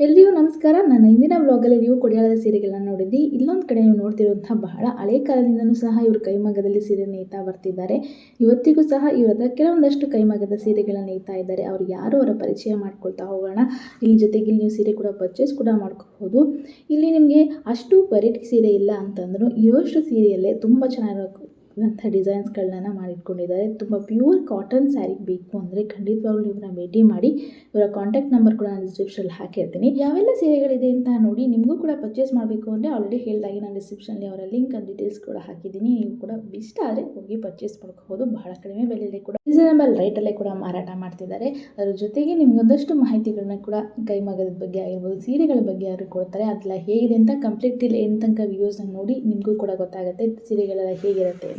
ಎಲ್ರಿಗೂ ನಮಸ್ಕಾರ. ನನ್ನ ಹಿಂದಿನ ವ್ಲಾಗಲ್ಲಿ ನೀವು ಕೊಡಿಯಾಲದ ಸೀರೆಗಳನ್ನ ನೋಡಿದ್ರಿ. ಇಲ್ಲೊಂದು ಕಡೆ ನೀವು ನೋಡ್ತಿರುವಂತಹ ಬಹಳ ಹಳೆ ಕಾಲದಿಂದನೂ ಸಹ ಇವರು ಕೈಮಗ್ಗದಲ್ಲಿ ಸೀರೆ ನೇಯ್ತಾ ಬರ್ತಿದ್ದಾರೆ. ಇವತ್ತಿಗೂ ಸಹ ಇವ್ರ ಹತ್ರ ಕೆಲವೊಂದಷ್ಟು ಕೈಮಗ್ಗದ ಸೀರೆಗಳನ್ನ ನೇಯ್ತಾ ಇದ್ದಾರೆ. ಅವ್ರು ಯಾರು ಅವರ ಪರಿಚಯ ಮಾಡ್ಕೊಳ್ತಾ ಹೋಗೋಣ. ಇಲ್ಲಿ ಜೊತೆಗೆ ಇಲ್ಲಿ ನೀವು ಸೀರೆ ಕೂಡ ಪರ್ಚೇಸ್ ಕೂಡ ಮಾಡ್ಕೋಬಹುದು. ಇಲ್ಲಿ ನಿಮಗೆ ಅಷ್ಟು ವೆರೈಟಿ ಸೀರೆ ಇಲ್ಲ ಅಂತಂದ್ರು ಇರೋಷ್ಟು ಸೀರೆಯಲ್ಲೇ ತುಂಬ ಚೆನ್ನಾಗಿರೋ ಡಿಸೈನ್ಸ್ಗಳನ್ನ ಮಾಡಿಟ್ಕೊಂಡಿದ್ದಾರೆ. ತುಂಬ ಪ್ಯೂರ್ ಕಾಟನ್ ಸ್ಯಾರಿ ಬೇಕು ಅಂದರೆ ಖಂಡಿತವಾಗ್ಲೂ ಇವ್ರನ್ನ ಭೇಟಿ ಮಾಡಿ. ಇವರ ಕಾಂಟ್ಯಾಕ್ಟ್ ನಂಬರ್ ಕೂಡ ನಾನು ಡಿಸ್ಕ್ರಿಪ್ಷನಲ್ಲಿ ಹಾಕಿರ್ತೀನಿ. ಯಾವೆಲ್ಲ ಸೀರೆಗಳಿದೆ ಅಂತ ನೋಡಿ ನಿಮಗೂ ಕೂಡ ಪರ್ಚೇಸ್ ಮಾಡಬೇಕು ಅಂದರೆ ಆಲ್ರೆಡಿ ಹೇಳಿದಾಗೆ ನಾನು ಡಿಸ್ಕ್ರಿಪ್ಷನಲ್ಲಿ ಅವರ ಲಿಂಕ್ ಅಂಡ್ ಡೀಟೇಲ್ಸ್ ಕೂಡ ಹಾಕಿದ್ದೀನಿ. ನೀವು ಕೂಡ ಇಷ್ಟ ಆದರೆ ಹೋಗಿ ಪರ್ಚೇಸ್ ಮಾಡ್ಕೋಬಹುದು. ಬಹಳ ಕಡಿಮೆ ಬೆಲೆಯಲ್ಲಿ ಕೂಡ ರೀಸನಬಲ್ ರೇಟಲ್ಲೇ ಕೂಡ ಮಾರಾಟ ಮಾಡ್ತಿದ್ದಾರೆ. ಅದರ ಜೊತೆಗೆ ನಿಮ್ಗೊಂದಷ್ಟು ಮಾಹಿತಿಗಳನ್ನ ಕೂಡ ಕೈಮಗ್ಗದ ಬಗ್ಗೆ ಆಗಿರ್ಬೋದು, ಸೀರೆಗಳ ಬಗ್ಗೆ ಅವರು ಕೊಡ್ತಾರೆ. ಅದೆಲ್ಲ ಹೇಗಿದೆ ಅಂತ ಕಂಪ್ಲೀಟ್ ಇಲ್ಲಿ ಎಂಡ್ ತನಕ ವಿಡಿಯೋಸ್ನ ನೋಡಿ ನಿಮಗೂ ಕೂಡ ಗೊತ್ತಾಗುತ್ತೆ ಸೀರೆಗಳೆಲ್ಲ ಹೇಗಿರುತ್ತೆ.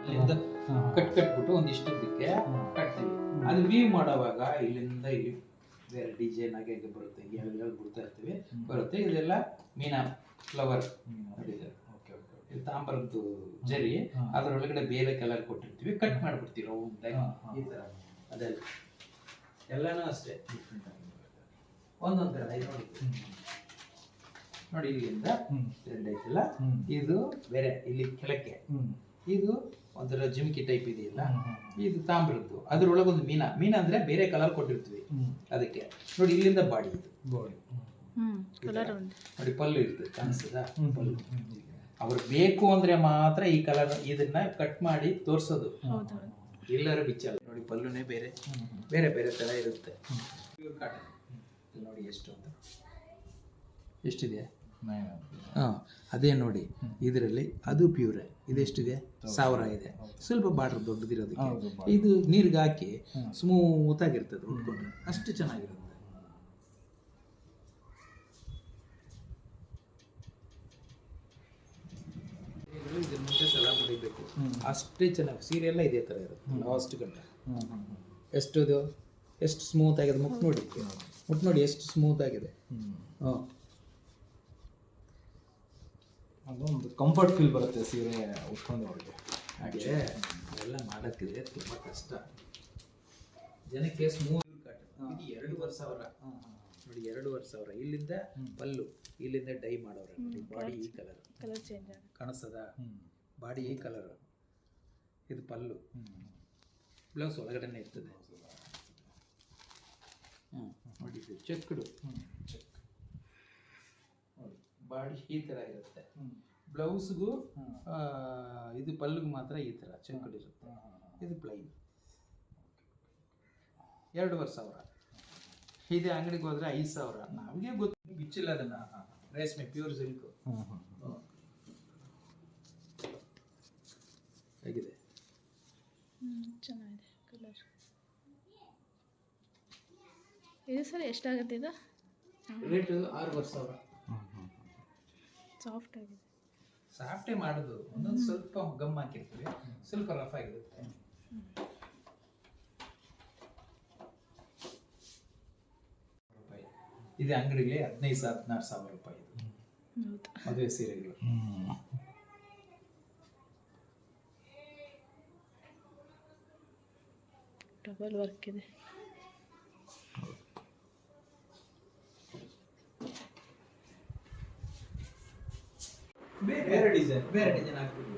ಇಲ್ಲಿಂದ ಕಟ್ಬಿಟ್ಟು ಒಂದಿಷ್ಟಕ್ಕೆ ಕಟ್ತೀವಿ. ಅದು ವೀವ್ ಮಾಡುವಾಗ ಇಲ್ಲಿಂದ ಇಲ್ಲಿ ಬೇರೆ ಡಿಸೈನ್ ಆಗಿ ಬರುತ್ತೆ, ಎಳೆಗಳು ಬಿಡ್ತಾ ಇರ್ತೀವಿ ಬರುತ್ತೆ. ಇದೆಲ್ಲ ಮೀನಾ ಫ್ಲವರ್ ನೋಡಿದ್ರೆ ಇದು ತಾಮ್ರದ್ದು ಜರಿ, ಅದರೊಳಗಡೆ ಬೇರೆ ಕಲರ್ ಕೊಟ್ಟಿರ್ತೀವಿ, ಕಟ್ ಮಾಡ್ಬಿಡ್ತೀವಿ ರೌಂಡಾಗಿ ಈ ಥರ. ಅದೆಲ್ಲ ಎಲ್ಲನೂ ಅಷ್ಟೇ ಒಂದೊಂದು ಥರ ನೋಡಿ ಇಲ್ಲಿಂದ ಎರಡು ಐತಿಲ್ಲ, ಇದು ಬೇರೆ ಇಲ್ಲಿ ಕೆಳಕ್ಕೆ, ಇದು ಒಂಥರ ಜಿಮ್ಕಿ ಟೈಪ್ ಇದೆಯಲ್ಲ, ಇದು ತಾಮ್ರದ್ದು. ಅದ್ರೊಳಗೆ ಒಂದು ಮೀನಾ ಅಂದ್ರೆ ಬೇರೆ ಕಲರ್ ಕೊಟ್ಟಿರ್ತೀವಿ ಅದಕ್ಕೆ. ನೋಡಿ ಇಲ್ಲಿಂದ ಬಾಡಿ, ಇದು ಬಾಡಿ ನೋಡಿ ಪಲ್ಲು ಇರ್ತದೆ, ಕಾಣಿಸ್ತದ ಪಲ್ಲು. ಅವ್ರು ಬೇಕು ಅಂದ್ರೆ ಮಾತ್ರ ಈ ಕಲರ್ ಇದನ್ನ ಕಟ್ ಮಾಡಿ ತೋರ್ಸೋದು, ಎಲ್ಲರೂ ಬಿಚ್ಚಲ್ಲ. ನೋಡಿ ಪಲ್ಲುನೇ ಬೇರೆ ಬೇರೆ ಬೇರೆ ತರ ಇರುತ್ತೆ. ಪ್ಯೂರ್ ಕಾಟನ್ ನೋಡಿ ಎಷ್ಟು ಅಂತ, ಎಷ್ಟಿದೆ? ಅದೇ ನೋಡಿ ಇದರಲ್ಲಿ ಅದು ಪ್ಯೂರೇ. ಇದೆಷ್ಟಿದೆ? 1000 ಇದೆ. ಸ್ವಲ್ಪ ಬಾರ್ಡರ್ ದೊಡ್ಡದಿರೋದಕ್ಕೆ ಇದು ನೀರಿಗೆ ಹಾಕಿ ಸ್ಮೂತ್ ಆಗಿರ್ತದೆ, ಉಟ್ಕೊಂಡ್ರೆ ಅಷ್ಟು ಚೆನ್ನಾಗಿರುತ್ತೆ. ಇದ್ರ ಮುಂದೆ ಸಲ ಹೊಡಿಬೇಕು, ಅಷ್ಟೇ ಚೆನ್ನಾಗಿ. ಸೀರೆ ಎಲ್ಲ ಇದೇ ಥರ ಇರುತ್ತೆ ಲಾಸ್ಟ್ ಗಂಟ. ಎಷ್ಟು ಸ್ಮೂತ್ ಆಗಿದೆ, ಮುಟ್ಟು ನೋಡಿ ಎಷ್ಟು ಸ್ಮೂತ್ ಆಗಿದೆ. ಅದೊಂದು ಕಂಫರ್ಟ್ ಫೀಲ್ ಬರುತ್ತೆ ಸೀರೆ ಉಟ್ಕೊಂಡವ್ರಿಗೆ. ಹಾಗೆ ಎಲ್ಲ ಮಾಡೋಕ್ಕಿದೆ ತುಂಬ ಕಷ್ಟ ಜನಕ್ಕೆ. ಸ್ಮೂತ್ ಕಾಟನ್ ಇದು 2,500 ನೋಡಿ, 2,500. ಇಲ್ಲಿಂದ ಪಲ್ಲು, ಇಲ್ಲಿಂದ ಡೈ ಮಾಡೋರು ನೋಡಿ. ಬಾಡಿ ಈ ಕಲರ್ ಚೇಂಜ್ ಕಾಣಿಸ್ತದ, ಬಾಡಿ ಈ ಕಲರ್, ಇದು ಪಲ್ಲು, ಬ್ಲೌಸ್ ಒಳಗಡೆನೆ ಇರ್ತದೆ. ನೋಡಿ ಇದು ಚೆಕ್ಡು, ಬಾಡಿ ಈ ಥರ ಇರುತ್ತೆ. ಬ್ಲೌಸ್ಗೂ ಇದು ಪಲ್ಲುಗೆ ಮಾತ್ರ ಈ ಥರ ಚೆಕ್ಡ್ ಇರುತ್ತೆ. ಇದು ಪ್ಲೈನ್ 2,500. ಇದೇ ಅಂಗಡಿಗೆ ಹೋದ್ರೆ 5,000. ನಮಗೆ ಗೊತ್ತು, ಬಿಚ್ಚಿಲ್ಲ ಅದನ್ನ. ರೇಷ್ಮೆ ಪ್ಯೂರ್ ಸಿಲ್ಕ್. ಹೇಗಿದೆ? ಚೆನ್ನಾಗಿದೆ ಕಲರ್. ಇದು ಸರ್ ಎಷ್ಟಾಗುತ್ತೆ ಇದು? ರೇಟು 6,500. ಸಾಫ್ಟ್ ಆಗಿದೆ. ಸಾಫ್ಟೇ ಮಾಡೋದು, ಒಂದೊಂದು ಸ್ವಲ್ಪ ಗಮ್ ಹಾಕಿರ್ತೀವಿ, ಸ್ವಲ್ಪ ರಫ್ ಆಗಿರುತ್ತೆ. ರೂಪಾಯಿ ಇದು ಅಂಗಡಿಲಿ 15,000-16,000 ರೂಪಾಯಿ ಇದು ಹೌದು. ಮದುವೆ ಸೀರೆಗಳು. ಡಬಲ್ ವರ್ಕ್ ಇದೆ. ಬೇರೆ ಡಿಸೈನ್ ಹಾಕ್ಬಿಟ್ಟು